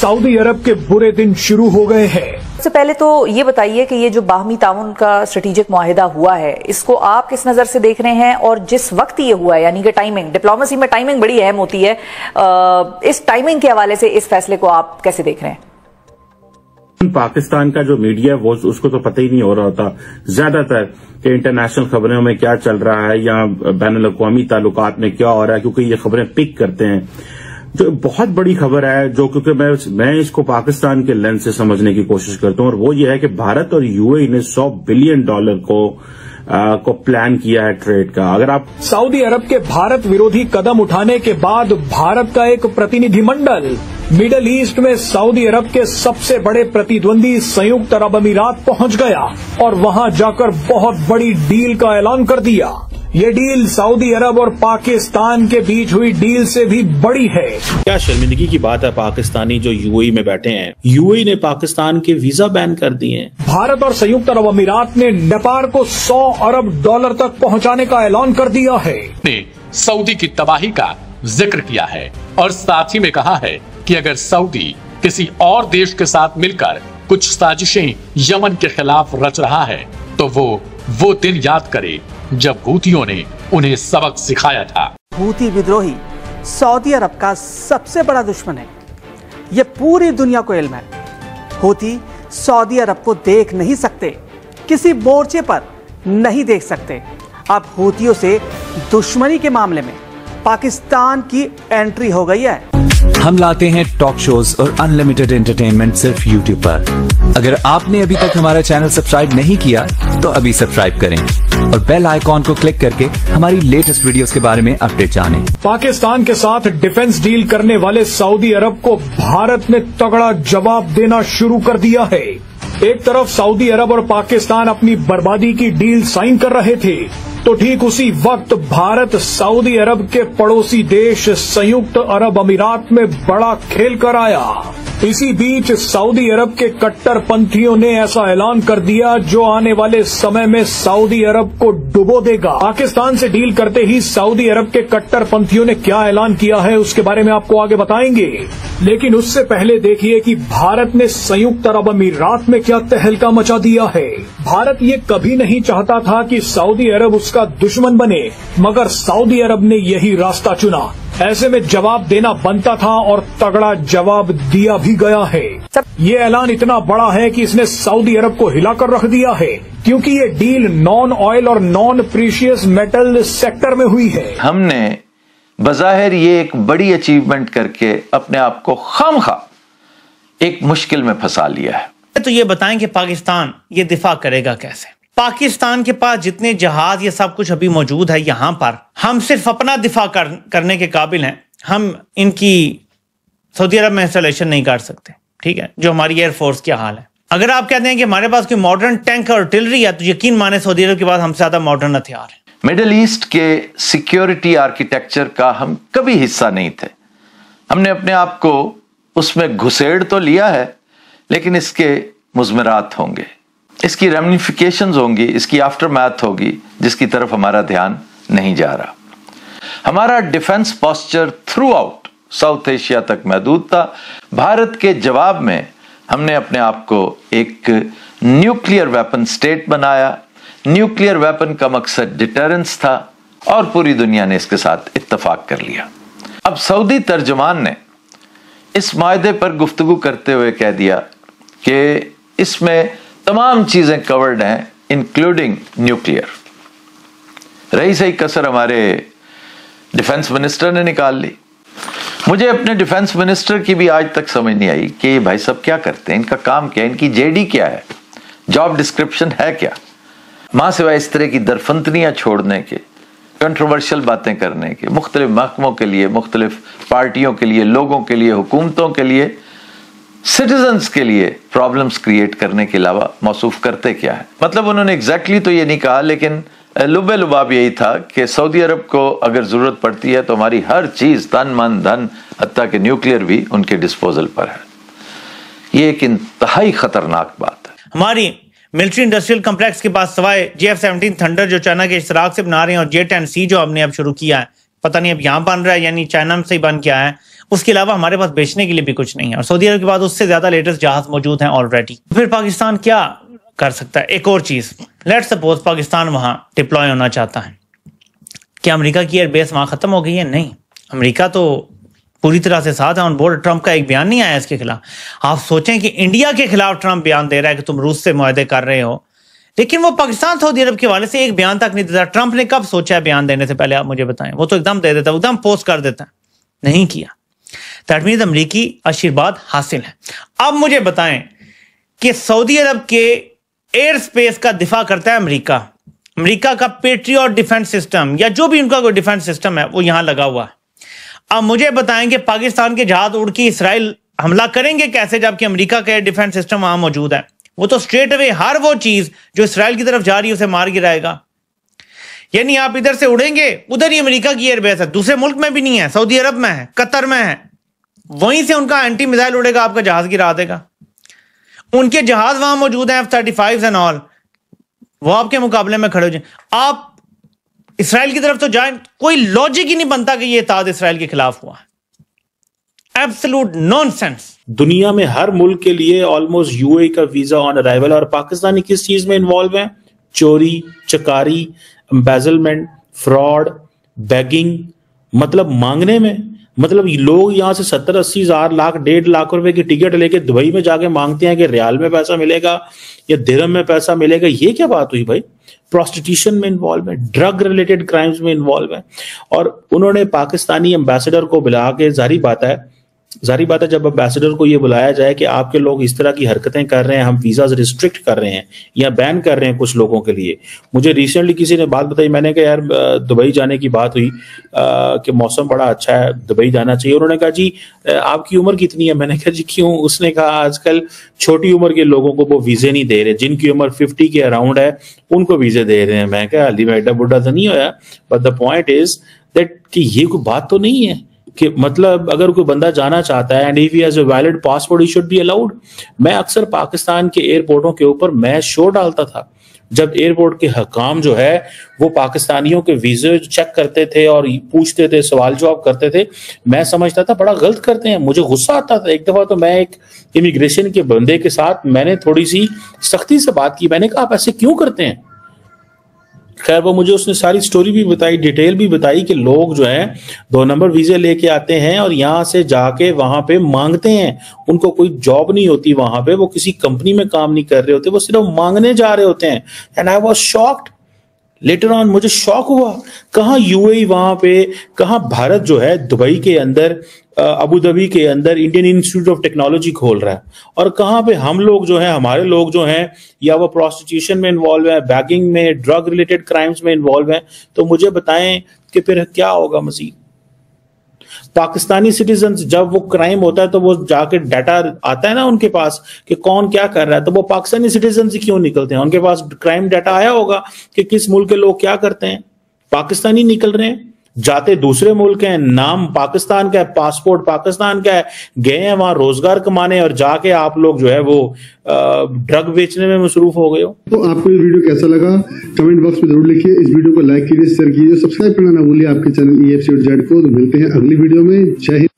Saudi अरब के बुरे दिन शुरू हो गए हैं। सबसे पहले तो ये बताइए कि ये जो बाहमी ताउन का स्ट्रेटेजिक मुआहिदा हुआ है, इसको आप किस नजर से देख रहे हैं, और जिस वक्त ये हुआ है, यानी कि टाइमिंग, डिप्लोमेसी में टाइमिंग बड़ी अहम होती है, इस टाइमिंग के हवाले से इस फैसले को आप कैसे देख रहे हैं? पाकिस्तान का जो मीडिया वो उसको तो पता ही नहीं हो रहा था ज्यादातर कि इंटरनेशनल खबरों में क्या चल रहा है या बैनुल-अक़वामी ताल्लुकात में क्या हो रहा है, क्योंकि ये खबरें पिक करते हैं। जो बहुत बड़ी खबर है, जो क्योंकि मैं इसको पाकिस्तान के लेंस से समझने की कोशिश करता हूं, और वो ये है कि भारत और यूएई ने $100 बिलियन को प्लान किया है ट्रेड का। अगर आप सऊदी अरब के भारत विरोधी कदम उठाने के बाद भारत का एक प्रतिनिधिमंडल मिडल ईस्ट में सऊदी अरब के सबसे बड़े प्रतिद्वंदी संयुक्त अरब अमीरात पहुंच गया और वहां जाकर बहुत बड़ी डील का ऐलान कर दिया। ये डील सऊदी अरब और पाकिस्तान के बीच हुई डील से भी बड़ी है। क्या शर्मिंदगी की बात है, पाकिस्तानी जो यूएई में बैठे हैं, यूएई ने पाकिस्तान के वीजा बैन कर दिए हैं। भारत और संयुक्त अरब अमीरात ने नेपाल को $100 अरब तक पहुंचाने का ऐलान कर दिया है। ने सऊदी की तबाही का जिक्र किया है और साथ ही में कहा है कि अगर सऊदी किसी और देश के साथ मिलकर कुछ साजिशें यमन के खिलाफ रच रहा है तो वो दिन याद करे जब हूथियों ने उन्हें सबक सिखाया था। हूथी विद्रोही सऊदी अरब का सबसे बड़ा दुश्मन है, ये पूरी दुनिया को इल्म है। हूथी सऊदी अरब को देख नहीं सकते, किसी मोर्चे पर नहीं देख सकते। अब हूथियों से दुश्मनी के मामले में पाकिस्तान की एंट्री हो गई है। हम लाते हैं टॉक शोज और अनलिमिटेड एंटरटेनमेंट सिर्फ यूट्यूब पर। अगर आपने अभी तक हमारा चैनल सब्सक्राइब नहीं किया तो अभी सब्सक्राइब करें और बेल आइकॉन को क्लिक करके हमारी लेटेस्ट वीडियोस के बारे में अपडेट जानें। पाकिस्तान के साथ डिफेंस डील करने वाले सऊदी अरब को भारत ने तगड़ा जवाब देना शुरू कर दिया है। एक तरफ सऊदी अरब और पाकिस्तान अपनी बर्बादी की डील साइन कर रहे थे, तो ठीक उसी वक्त भारत सऊदी अरब के पड़ोसी देश संयुक्त अरब अमीरात में बड़ा खेल कर आया। इसी बीच सऊदी अरब के कट्टरपंथियों ने ऐसा ऐलान कर दिया जो आने वाले समय में सऊदी अरब को डुबो देगा। पाकिस्तान से डील करते ही सऊदी अरब के कट्टरपंथियों ने क्या ऐलान किया है उसके बारे में आपको आगे बताएंगे, लेकिन उससे पहले देखिए कि भारत ने संयुक्त अरब अमीरात में क्या तहलका मचा दिया है। भारत ये कभी नहीं चाहता था कि सऊदी अरब उसका दुश्मन बने, मगर सऊदी अरब ने यही रास्ता चुना। ऐसे में जवाब देना बनता था और तगड़ा जवाब दिया भी गया है। ये ऐलान इतना बड़ा है कि इसने सऊदी अरब को हिलाकर रख दिया है, क्योंकि ये डील नॉन ऑयल और नॉन प्रीशियस मेटल सेक्टर में हुई है। हमने बज़ाहिर ये एक बड़ी अचीवमेंट करके अपने आप को खामखा एक मुश्किल में फंसा लिया है। तो ये बताएं कि पाकिस्तान ये दिफा करेगा कैसे? पाकिस्तान के पास जितने जहाज ये सब कुछ अभी मौजूद है यहाँ पर, हम सिर्फ अपना दिफा करने के काबिल हैं। हम इनकी सऊदी अरब में इंस्टॉलेशन नहीं कर सकते, ठीक है, जो हमारी एयरफोर्स की हाल है। अगर आप कहते हैं कि हमारे पास कोई मॉडर्न टैंक और आर्टिलरी है, तो यकीन माने सऊदी अरब के पास हमसे ज्यादा मॉडर्न हथियार है। मिडिल ईस्ट के सिक्योरिटी आर्किटेक्चर का हम कभी हिस्सा नहीं थे। हमने अपने आप को उसमें घुसेड़ तो लिया है, लेकिन इसके मुज़मरात होंगे, इसकी रेमिफिकेशंस होंगी, इसकी आफ्टरमैथ होगी, जिसकी तरफ हमारा ध्यान नहीं जा रहा। हमारा defence posture through out south Asia तक महदूद था। भारत के जवाब में हमने अपने आप को एक न्यूक्लियर वेपन स्टेट बनाया। न्यूक्लियर वेपन का मकसद डिटरेंस था और पूरी दुनिया ने इसके साथ इत्तफाक कर लिया। अब सऊदी तर्जुमान ने इस मायदे पर गुफ्तगू करते हुए कह दिया कि इसमें तमाम चीजें कवर्ड हैं, इंक्लूडिंग न्यूक्लियर। रही सही कसर हमारे डिफेंस मिनिस्टर ने निकाल ली। मुझे अपने डिफेंस मिनिस्टर की भी आज तक समझ नहीं आई कि ये भाई सब क्या करते हैं, इनका काम क्या है, इनकी जेडी क्या है, जॉब डिस्क्रिप्शन है क्या। मां सिवाय इस तरह की दरफंतनियां छोड़ने के, कंट्रोवर्शियल बातें करने के, मुख्तलिफ महकमों के लिए, मुख्तलिफ पार्टियों के लिए, लोगों के लिए, हुकूमतों के लिए, सिटीजन्स के लिए प्रॉब्लम्स क्रिएट करने के अलावा मौसूफ करते क्या है। मतलब उन्होंने एग्जैक्टली तो ये नहीं कहा, लेकिन लुबे लुबाब यही था कि सऊदी अरब को अगर जरूरत पड़ती है तो हमारी हर चीज, तन मन धन, हत्ता के न्यूक्लियर भी उनके डिस्पोजल पर है। ये एक इंतहाई खतरनाक बात है। हमारी मिलिट्री इंडस्ट्रियल कॉम्प्लेक्स के पास सवाए JF-17 थंडर जो चाइना के इश्तराक से बना रहे हैं और J-10C जो हमने अब शुरू किया है, पता नहीं अब यहाँ बन रहा है यानी चाइना से ही बन के आया है, उसके अलावा हमारे पास बेचने के लिए भी कुछ नहीं है, और सऊदी अरब के बाद उससे ज्यादा लेटेस्ट जहाज मौजूद हैं ऑलरेडी। फिर पाकिस्तान क्या कर सकता है? एक और चीज, लेट्स सपोज पाकिस्तान वहां डिप्लॉय होना चाहता है, क्या अमेरिका की एयरबेस वहां खत्म हो गई है? नहीं, अमेरिका तो पूरी तरह से साथ है ऑन बोर्ड। ट्रंप का एक बयान नहीं आया इसके खिलाफ। आप सोचें कि इंडिया के खिलाफ ट्रंप बयान दे रहा है कि तुम रूस से मुआहदे कर रहे हो, लेकिन वो पाकिस्तान सऊदी अरब के हवाले से एक बयान तक नहीं देता। ट्रंप ने कब सोचा है बयान देने से पहले? आप मुझे बताएं। वो तो एकदम दे देता है, एकदम पोस्ट कर देता है, नहीं किया। दैट मीन्स अमरीकी आशीर्वाद हासिल है। अब मुझे बताएं कि सऊदी अरब के एयर स्पेस का दिफा करता है अमेरिका। अमेरिका का पेट्रियट डिफेंस सिस्टम या जो भी उनका कोई डिफेंस सिस्टम है वो यहां लगा हुआ है। अब मुझे बताएंगे पाकिस्तान के जहाज उड़ के इसराइल हमला करेंगे कैसे, जबकि अमेरिका का डिफेंस सिस्टम वहां मौजूद है? वो तो स्ट्रेट अवे हर वो चीज जो इसराइल की तरफ जा रही है उसे मार गिराएगा। यानी आप इधर से उड़ेंगे, उधर ही अमेरिका की एयरबेस है, दूसरे मुल्क में भी नहीं है, सऊदी अरब में है, कतर में है, वहीं से उनका एंटी मिसाइल उड़ेगा, आपका जहाज गिरा देगा। उनके जहाज वहां मौजूद हैं, F-35 एंड ऑल, वो आपके मुकाबले में खड़े हो जाए। आप इसराइल की तरफ तो जाए, कोई लॉजिक ही नहीं बनता कि ये इत्तेहाद इसराइल के खिलाफ हुआ। Absolute nonsense. दुनिया में हर मुल्क के लिए ऑलमोस्ट यूएई का वीजा ऑन अराइवल, और पाकिस्तानी किस चीज में इन्वॉल्व है? चोरी, चकारी, एम्बेजलमेंट, फ्रॉड, बैगिंग, मतलब मांगने में। मतलब लोग यहां से 70-80 हज़ार, लाख, 1.5 लाख रुपए की टिकट लेके दुबई में जाके मांगते हैं कि रियाल में पैसा मिलेगा या दिरहम में पैसा मिलेगा। ये क्या बात हुई भाई? प्रोस्टिट्यूशन में इन्वॉल्व है, ड्रग रिलेटेड क्राइम्स में इन्वॉल्व है। और उन्होंने पाकिस्तानी एम्बेसडर को बुला के, जारी बात है जब एम्बेसडर को ये बुलाया जाए कि आपके लोग इस तरह की हरकतें कर रहे हैं, हम वीजाज रिस्ट्रिक्ट कर रहे हैं या बैन कर रहे हैं कुछ लोगों के लिए। मुझे रिसेंटली किसी ने बात बताई, मैंने कहा यार दुबई जाने की बात हुई कि मौसम बड़ा अच्छा है, दुबई जाना चाहिए। उन्होंने कहा जी आपकी उम्र कितनी है? मैंने कहा जी क्यों? उसने कहा आजकल छोटी उम्र के लोगों को वो वीजे नहीं दे रहे, जिनकी उम्र 50 के अराउंड है उनको वीजे दे रहे हैं। मैं कहा अली मैं एडा बुढ़ा तो नहीं होया, but the point is that कि ये कोई बात तो नहीं है कि मतलब अगर कोई बंदा जाना चाहता है and if he has a valid passport he should be allowed. मैं अक्सर पाकिस्तान के एयरपोर्टों के ऊपर मैं शो डालता था जब एयरपोर्ट के हकाम जो है वो पाकिस्तानियों के वीजे चेक करते थे और पूछते थे, सवाल जवाब करते थे। मैं समझता था बड़ा गलत करते हैं, मुझे गुस्सा आता था। एक दफा तो मैं एक इमिग्रेशन के बंदे के साथ मैंने थोड़ी सी सख्ती से बात की, मैंने कहा आप ऐसे क्यों करते हैं? खैर वो मुझे उसने सारी स्टोरी भी बताई, डिटेल भी बताई कि लोग जो हैं 2 नंबर वीजे लेके आते हैं और यहां से जाके वहां पे मांगते हैं। उनको कोई जॉब नहीं होती वहां पे, वो किसी कंपनी में काम नहीं कर रहे होते, वो सिर्फ मांगने जा रहे होते हैं। And I was shocked later on, मुझे शॉक हुआ कहाँ यूएई वहां पे, कहाँ भारत जो है दुबई के अंदर, अबू धाबी के अंदर इंडियन इंस्टीट्यूट ऑफ टेक्नोलॉजी खोल रहा है, और कहाँ पे हम लोग जो हैं, हमारे लोग जो हैं या वो प्रोस्टिट्यूशन में इन्वॉल्व है, बैगिंग में, ड्रग रिलेटेड क्राइम्स में इन्वॉल्व है। तो मुझे बताएं कि फिर क्या होगा मजीद? पाकिस्तानी सिटीजन जब वो क्राइम होता है तो वो जाके डाटा आता है ना उनके पास कि कौन क्या कर रहा है, तो वो पाकिस्तानी सिटीजन से क्यों निकलते हैं? उनके पास क्राइम डाटा आया होगा कि किस मुल्क के लोग क्या करते हैं। पाकिस्तानी निकल रहे हैं, जाते दूसरे मुल्क हैं, नाम पाकिस्तान का है, पासपोर्ट पाकिस्तान का है, गए हैं वहां रोजगार कमाने और जाके आप लोग जो है वो ड्रग बेचने में मसरूफ हो गए हो। तो आपको ये वीडियो कैसा लगा कमेंट बॉक्स में जरूर लिखिए। इस वीडियो को लाइक कीजिए, शेयर कीजिए, सब्सक्राइब करना ना भूलिए आपके चैनल EFC.Z को। तो मिलते हैं अगली वीडियो में। जय हिंद।